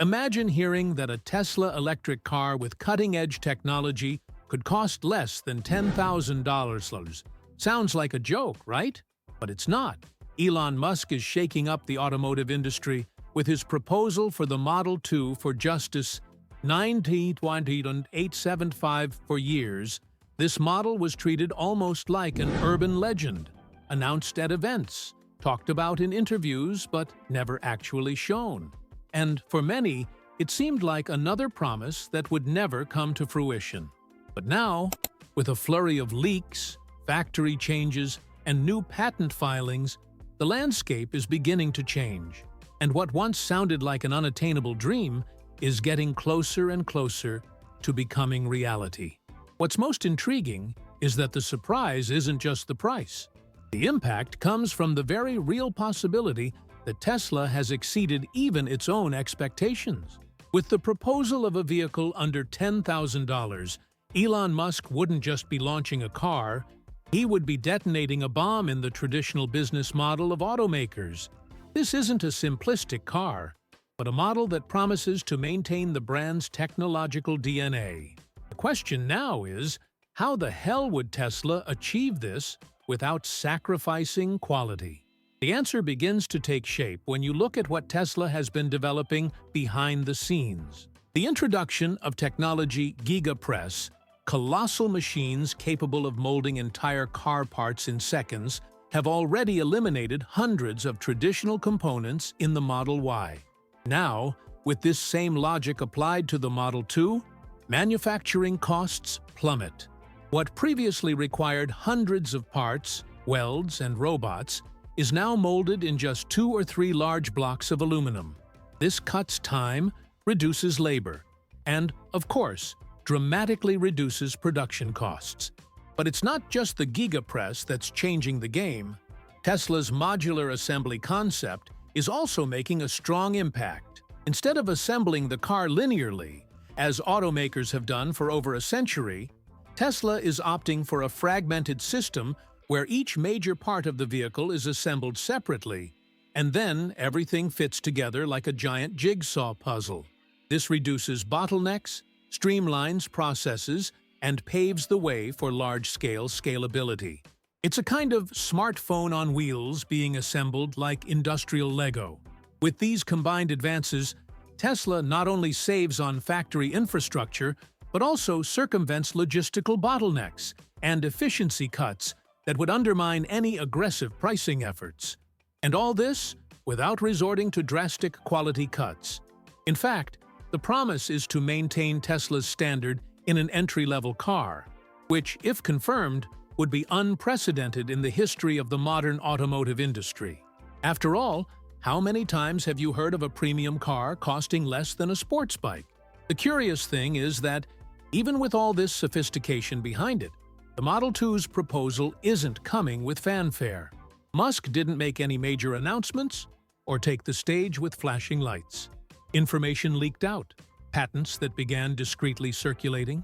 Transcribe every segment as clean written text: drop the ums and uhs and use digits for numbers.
Imagine hearing that a Tesla electric car with cutting-edge technology could cost less than $10,000. Sounds like a joke, right? But it's not. Elon Musk is shaking up the automotive industry with his proposal for the Model 2 for just $920,875 for years. This model was treated almost like an urban legend, announced at events, talked about in interviews, but never actually shown. And for many, it seemed like another promise that would never come to fruition. But now, with a flurry of leaks, factory changes, and new patent filings, the landscape is beginning to change. And what once sounded like an unattainable dream is getting closer and closer to becoming reality. What's most intriguing is that the surprise isn't just the price. The impact comes from the very real possibility that Tesla has exceeded even its own expectations. With the proposal of a vehicle under $10,000, Elon Musk wouldn't just be launching a car, he would be detonating a bomb in the traditional business model of automakers. This isn't a simplistic car, but a model that promises to maintain the brand's technological DNA. The question now is, how the hell would Tesla achieve this without sacrificing quality? The answer begins to take shape when you look at what Tesla has been developing behind the scenes. The introduction of technology Giga Press, colossal machines capable of molding entire car parts in seconds, have already eliminated hundreds of traditional components in the Model Y. Now, with this same logic applied to the Model 2, manufacturing costs plummet. What previously required hundreds of parts, welds, and robots is now molded in just 2 or 3 large blocks of aluminum. This cuts time, reduces labor, and, of course, dramatically reduces production costs. But it's not just the Giga Press that's changing the game. Tesla's modular assembly concept is also making a strong impact. Instead of assembling the car linearly, as automakers have done for over a century, Tesla is opting for a fragmented system where each major part of the vehicle is assembled separately, and then everything fits together like a giant jigsaw puzzle. This reduces bottlenecks, streamlines processes, and paves the way for large-scale scalability. It's a kind of smartphone on wheels being assembled like industrial Lego. With these combined advances, Tesla not only saves on factory infrastructure, but also circumvents logistical bottlenecks and efficiency cuts that would undermine any aggressive pricing efforts. And all this without resorting to drastic quality cuts. In fact, the promise is to maintain Tesla's standard in an entry-level car, which, if confirmed, would be unprecedented in the history of the modern automotive industry. After all, how many times have you heard of a premium car costing less than a sports bike? The curious thing is that, even with all this sophistication behind it, the Model 2's proposal isn't coming with fanfare. Musk didn't make any major announcements or take the stage with flashing lights. Information leaked out, patents that began discreetly circulating,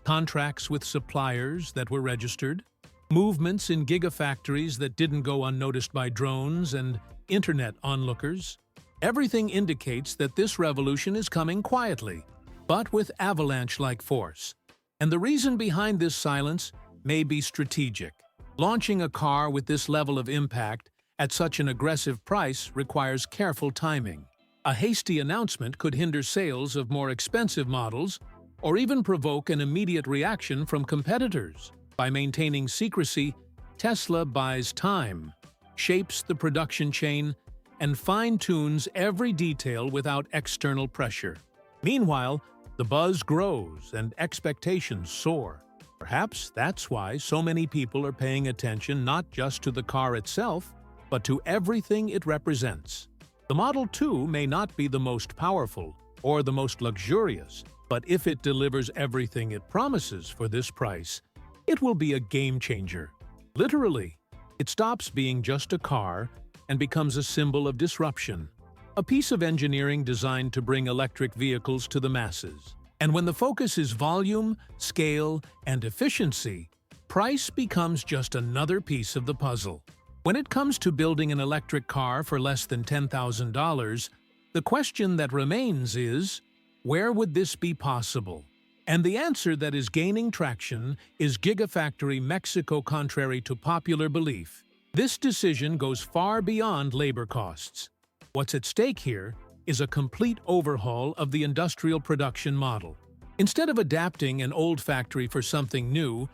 contracts with suppliers that were registered, movements in gigafactories that didn't go unnoticed by drones and internet onlookers. Everything indicates that this revolution is coming quietly, but with avalanche-like force. And the reason behind this silence may be strategic. Launching a car with this level of impact at such an aggressive price requires careful timing. A hasty announcement could hinder sales of more expensive models or even provoke an immediate reaction from competitors. By maintaining secrecy, Tesla buys time, shapes the production chain, and fine-tunes every detail without external pressure. Meanwhile, the buzz grows and expectations soar. Perhaps that's why so many people are paying attention not just to the car itself, but to everything it represents. The Model 2 may not be the most powerful or the most luxurious, but if it delivers everything it promises for this price, it will be a game changer. Literally, it stops being just a car and becomes a symbol of disruption, a piece of engineering designed to bring electric vehicles to the masses. And when the focus is volume, scale, and efficiency, price becomes just another piece of the puzzle. When it comes to building an electric car for less than $10,000, The question that remains is, where would this be possible? And the answer that is gaining traction is Gigafactory Mexico. Contrary to popular belief, this decision goes far beyond labor costs. What's at stake here is a complete overhaul of the industrial production model. Instead of adapting an old factory for something new,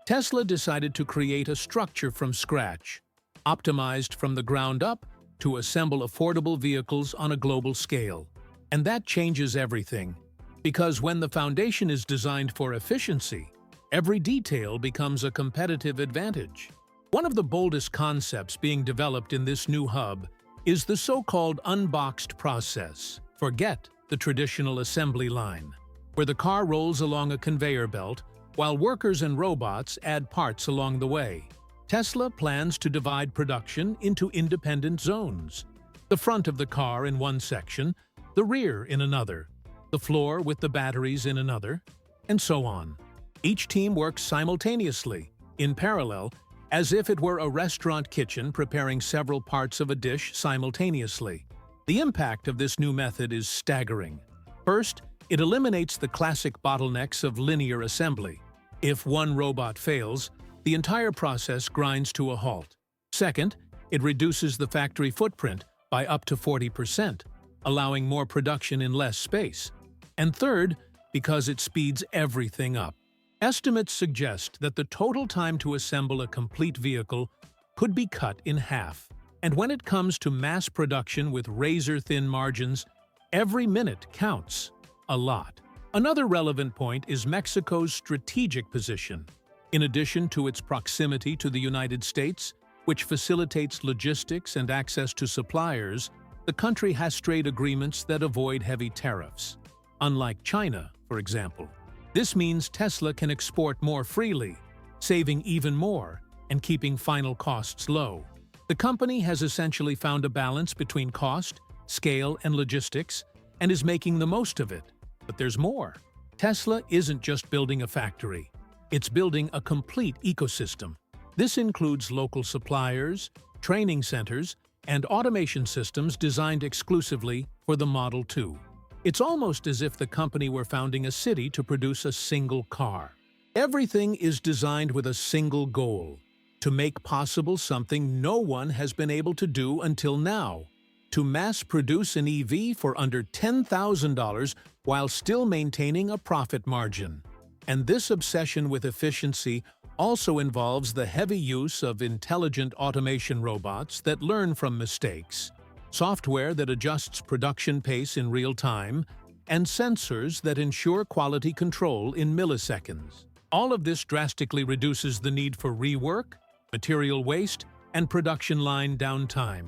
Tesla decided to create a structure from scratch, optimized from the ground up to assemble affordable vehicles on a global scale. And that changes everything, because when the foundation is designed for efficiency, every detail becomes a competitive advantage. One of the boldest concepts being developed in this new hub is the so-called unboxed process. Forget the traditional assembly line, where the car rolls along a conveyor belt while workers and robots add parts along the way. Tesla plans to divide production into independent zones. The front of the car in one section, the rear in another, the floor with the batteries in another, and so on. Each team works simultaneously, in parallel, as if it were a restaurant kitchen preparing several parts of a dish simultaneously. The impact of this new method is staggering. First, it eliminates the classic bottlenecks of linear assembly. If one robot fails, the entire process grinds to a halt. Second, it reduces the factory footprint by up to 40%, allowing more production in less space. And third, because it speeds everything up. Estimates suggest that the total time to assemble a complete vehicle could be cut in half. And when it comes to mass production with razor-thin margins, every minute counts a lot. Another relevant point is Mexico's strategic position. In addition to its proximity to the United States, which facilitates logistics and access to suppliers, the country has trade agreements that avoid heavy tariffs. Unlike China, for example. This means Tesla can export more freely, saving even more and keeping final costs low. The company has essentially found a balance between cost, scale, and logistics, and is making the most of it. But there's more. Tesla isn't just building a factory. It's building a complete ecosystem. This includes local suppliers, training centers, and automation systems designed exclusively for the Model 2. It's almost as if the company were founding a city to produce a single car. Everything is designed with a single goal: to make possible something no one has been able to do until now. To mass produce an EV for under $10,000 while still maintaining a profit margin. And this obsession with efficiency also involves the heavy use of intelligent automation robots that learn from mistakes, software that adjusts production pace in real time, and sensors that ensure quality control in milliseconds. All of this drastically reduces the need for rework, material waste, and production line downtime.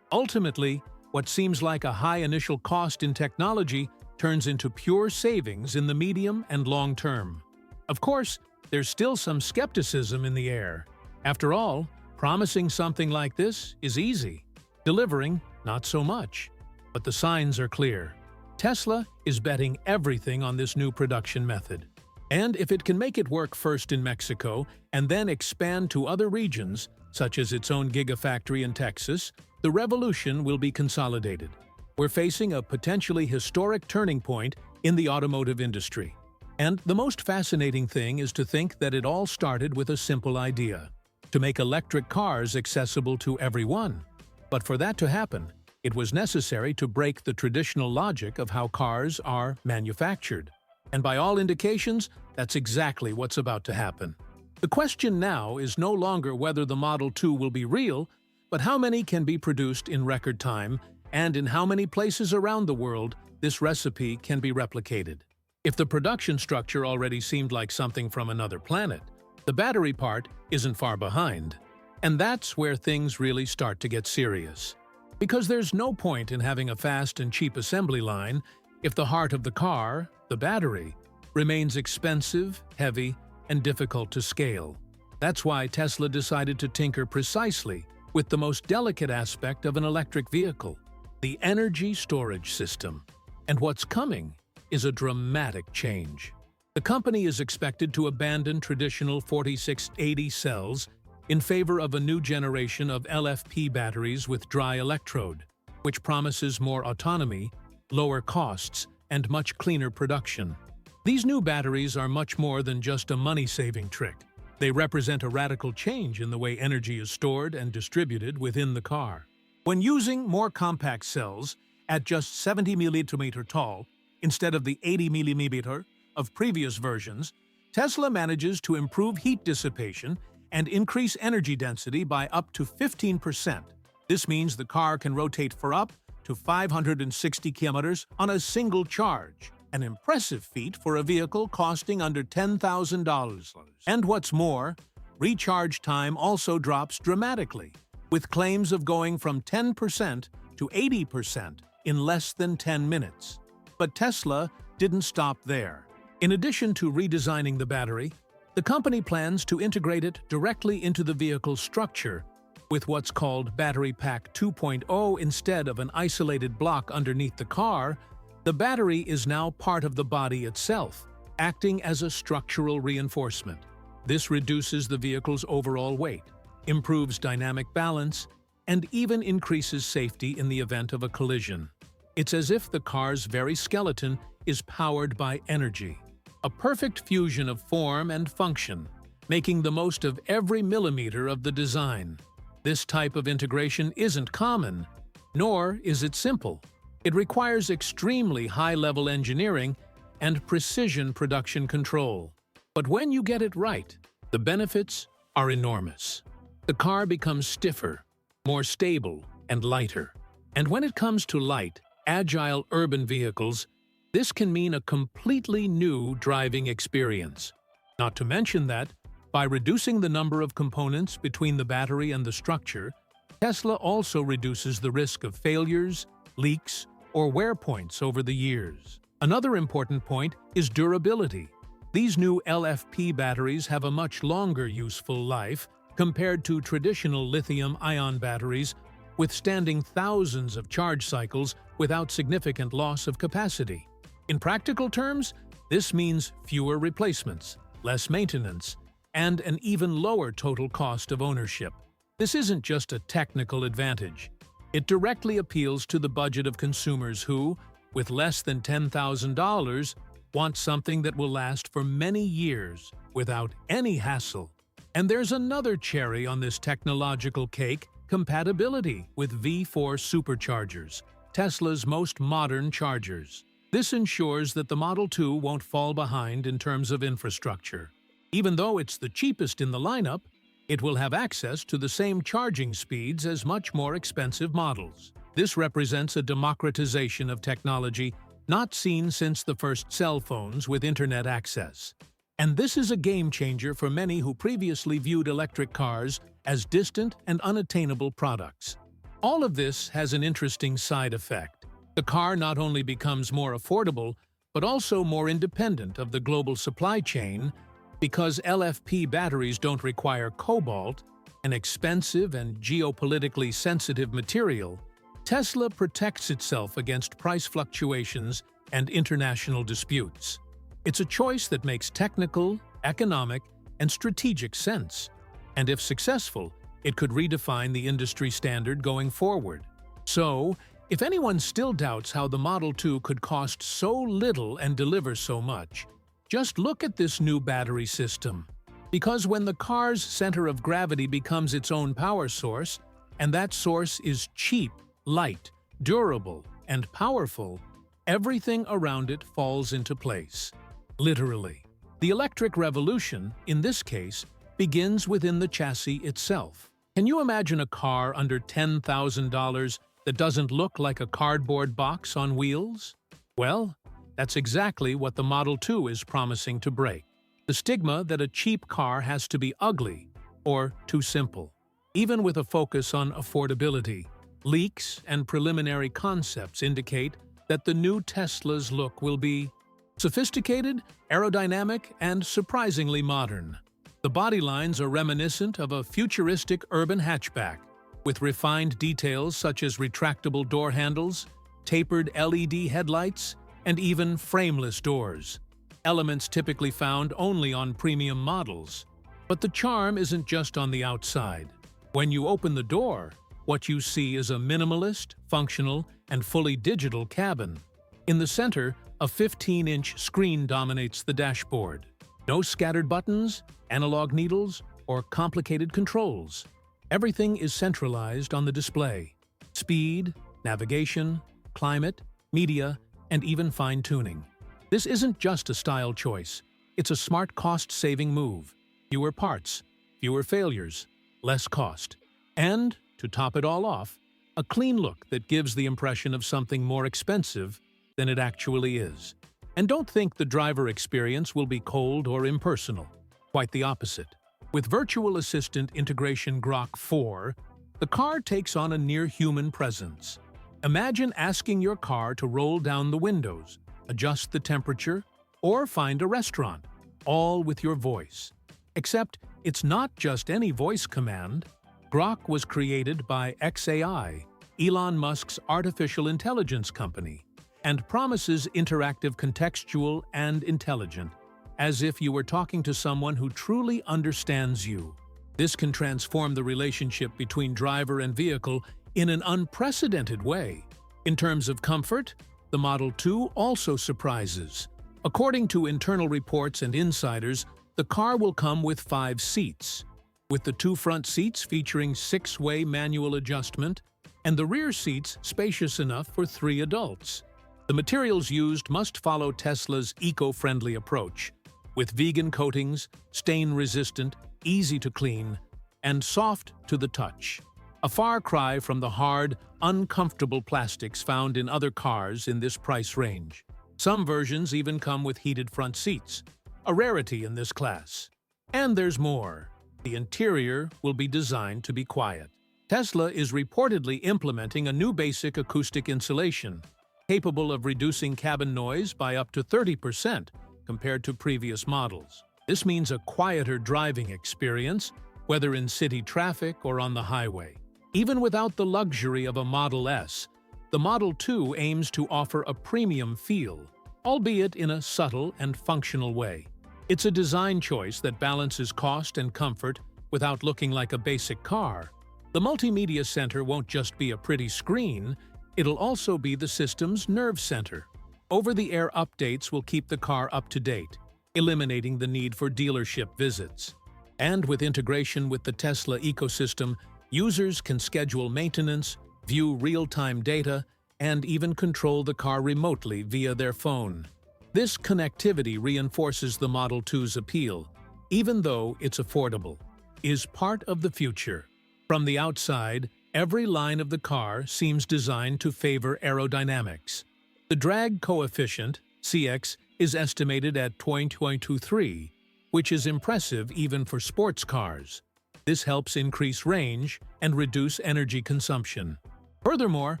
Ultimately, what seems like a high initial cost in technology turns into pure savings in the medium and long term. Of course, there's still some skepticism in the air. After all, promising something like this is easy. Delivering, not so much. But the signs are clear. Tesla is betting everything on this new production method. And if it can make it work first in Mexico and then expand to other regions, such as its own Gigafactory in Texas, the revolution will be consolidated. We're facing a potentially historic turning point in the automotive industry. And the most fascinating thing is to think that it all started with a simple idea: to make electric cars accessible to everyone. But for that to happen, it was necessary to break the traditional logic of how cars are manufactured. And by all indications, that's exactly what's about to happen. The question now is no longer whether the Model 2 will be real, but how many can be produced in record time, and in how many places around the world this recipe can be replicated. If the production structure already seemed like something from another planet, the battery part isn't far behind. And that's where things really start to get serious. Because there's no point in having a fast and cheap assembly line if the heart of the car, the battery, remains expensive, heavy, and difficult to scale. That's why Tesla decided to tinker precisely with the most delicate aspect of an electric vehicle: the energy storage system. And what's coming is a dramatic change. The company is expected to abandon traditional 4680 cells in favor of a new generation of LFP batteries with dry electrode, which promises more autonomy lower costs, and much cleaner production. These new batteries are much more than just a money-saving trick. They represent a radical change in the way energy is stored and distributed within the car. When using more compact cells at just 70 mm tall instead of the 80 mm of previous versions, Tesla manages to improve heat dissipation and increase energy density by up to 15%. This means the car can rotate for up to 560 kilometers on a single charge, an impressive feat for a vehicle costing under $10,000. And what's more, recharge time also drops dramatically, with claims of going from 10% to 80% in less than 10 minutes. But Tesla didn't stop there. In addition to redesigning the battery, the company plans to integrate it directly into the vehicle's structure with what's called Battery Pack 2.0 instead of an isolated block underneath the car. The battery is now part of the body itself, acting as a structural reinforcement. This reduces the vehicle's overall weight, improves dynamic balance, and even increases safety in the event of a collision. It's as if the car's very skeleton is powered by energy. A perfect fusion of form and function, making the most of every millimeter of the design. This type of integration isn't common, nor is it simple. It requires extremely high-level engineering and precision production control. But when you get it right, the benefits are enormous. The car becomes stiffer, more stable, and lighter. And when it comes to light, agile urban vehicles, this can mean a completely new driving experience. Not to mention that, by reducing the number of components between the battery and the structure, Tesla also reduces the risk of failures, leaks, or wear points over the years. Another important point is durability. These new LFP batteries have a much longer useful life compared to traditional lithium-ion batteries, withstanding thousands of charge cycles without significant loss of capacity. In practical terms, this means fewer replacements, less maintenance, and an even lower total cost of ownership. This isn't just a technical advantage. It directly appeals to the budget of consumers who, with less than $10,000, want something that will last for many years without any hassle. And there's another cherry on this technological cake: compatibility with V4 superchargers, Tesla's most modern chargers. This ensures that the Model 2 won't fall behind in terms of infrastructure. Even though it's the cheapest in the lineup, it will have access to the same charging speeds as much more expensive models. This represents a democratization of technology not seen since the first cell phones with internet access. And this is a game-changer for many who previously viewed electric cars as distant and unattainable products. All of this has an interesting side effect. The car not only becomes more affordable, but also more independent of the global supply chain. Because LFP batteries don't require cobalt, an expensive and geopolitically sensitive material, Tesla protects itself against price fluctuations and international disputes. It's a choice that makes technical, economic, and strategic sense. And if successful, it could redefine the industry standard going forward. So, if anyone still doubts how the Model 2 could cost so little and deliver so much, just look at this new battery system. Because when the car's center of gravity becomes its own power source, and that source is cheap, light, durable, and powerful, everything around it falls into place. Literally. The electric revolution, in this case, begins within the chassis itself. Can you imagine a car under $10,000 that doesn't look like a cardboard box on wheels? Well, that's exactly what the Model 2 is promising to break. The stigma that a cheap car has to be ugly or too simple. Even with a focus on affordability, leaks and preliminary concepts indicate that the new Tesla's look will be sophisticated, aerodynamic, and surprisingly modern. The body lines are reminiscent of a futuristic urban hatchback, with refined details such as retractable door handles, tapered LED headlights, and even frameless doors, elements typically found only on premium models. But the charm isn't just on the outside. When you open the door, what you see is a minimalist, functional, and fully digital cabin. In the center, a 15-inch screen dominates the dashboard. No scattered buttons, analog needles, or complicated controls. Everything is centralized on the display. Speed, navigation, climate, media, and even fine-tuning. This isn't just a style choice. It's a smart cost-saving move. Fewer parts, fewer failures, less cost. And, to top it all off, a clean look that gives the impression of something more expensive than it actually is. And don't think the driver experience will be cold or impersonal. Quite the opposite. With virtual assistant integration Grok 4, the car takes on a near-human presence. Imagine asking your car to roll down the windows, adjust the temperature, or find a restaurant, all with your voice. Except it's not just any voice command. Grok was created by XAI, Elon Musk's artificial intelligence company, and promises interactive, contextual, and intelligent, as if you were talking to someone who truly understands you. This can transform the relationship between driver and vehicle in an unprecedented way. In terms of comfort, the Model 2 also surprises. According to internal reports and insiders, the car will come with 5 seats, with the 2 front seats featuring 6-way manual adjustment and the rear seats spacious enough for 3 adults. The materials used must follow Tesla's eco-friendly approach, with vegan coatings, stain-resistant, easy to clean, and soft to the touch. A far cry from the hard, uncomfortable plastics found in other cars in this price range. Some versions even come with heated front seats, a rarity in this class. And there's more. The interior will be designed to be quiet. Tesla is reportedly implementing a new basic acoustic insulation, capable of reducing cabin noise by up to 30% compared to previous models. This means a quieter driving experience, whether in city traffic or on the highway. Even without the luxury of a Model S, the Model 2 aims to offer a premium feel, albeit in a subtle and functional way. It's a design choice that balances cost and comfort without looking like a basic car. The multimedia center won't just be a pretty screen, it'll also be the system's nerve center. Over-the-air updates will keep the car up to date, eliminating the need for dealership visits. And with integration with the Tesla ecosystem, users can schedule maintenance, view real-time data, and even control the car remotely via their phone. This connectivity reinforces the Model 2's appeal, even though it's affordable, is part of the future. From the outside, every line of the car seems designed to favor aerodynamics. The drag coefficient, CX, is estimated at 0.23, which is impressive even for sports cars. This helps increase range and reduce energy consumption. Furthermore,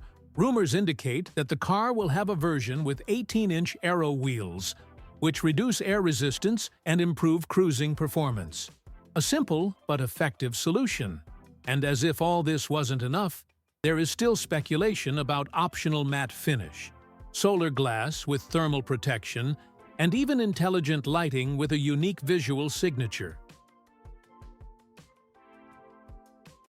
rumors indicate that the car will have a version with 18-inch aero wheels, which reduce air resistance and improve cruising performance. A simple but effective solution. And as if all this wasn't enough, there is still speculation about optional matte finish, solar glass with thermal protection, and even intelligent lighting with a unique visual signature.